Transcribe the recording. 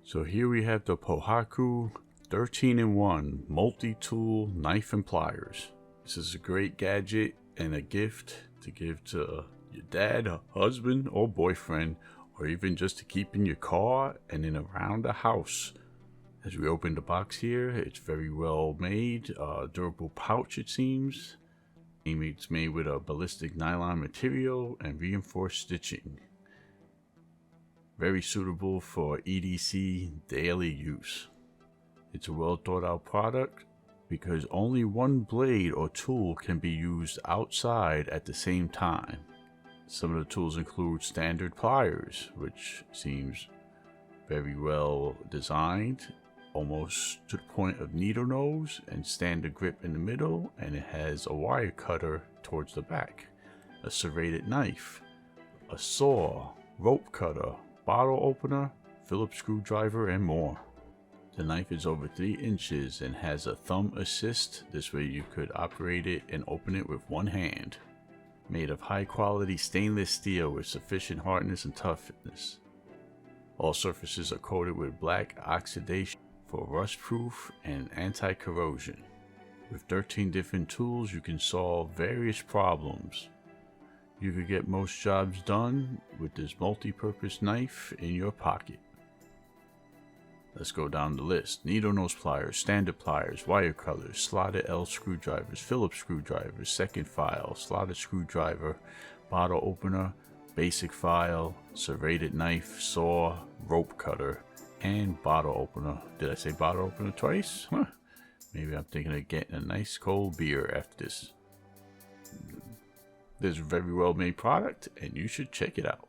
So here we have the Pohaku 13-in-1 multi-tool knife and pliers. This is a great gadget and a gift to give to your dad, husband, or boyfriend, or even just to keep in your car and in around the house. As we open the box here, it's very well made, durable pouch it seems. It's made with a ballistic nylon material and reinforced stitching. Very suitable for EDC daily use. It's a well thought out product because only one blade or tool can be used outside at the same time. Some of the tools include standard pliers, which seems very well designed, almost to the point of needle nose, and standard grip in the middle, and it has a wire cutter towards the back, a serrated knife, a saw, rope cutter, bottle opener, Phillips screwdriver, and more. The knife is over 3 inches and has a thumb assist. This way you could operate it and open it with one hand. Made of high quality stainless steel with sufficient hardness and toughness. All surfaces are coated with black oxidation for rust proof and anti-corrosion. With 13 different tools you can solve various problems. You could get most jobs done with this multi-purpose knife in your pocket. Let's go down the list. Needle nose pliers, standard pliers, wire cutters, slotted L screwdrivers, Phillips screwdrivers, second file, slotted screwdriver, bottle opener, basic file, serrated knife, saw, rope cutter, and bottle opener. Did I say bottle opener twice? Huh. Maybe I'm thinking of getting a nice cold beer after this. This is a very well made product and you should check it out.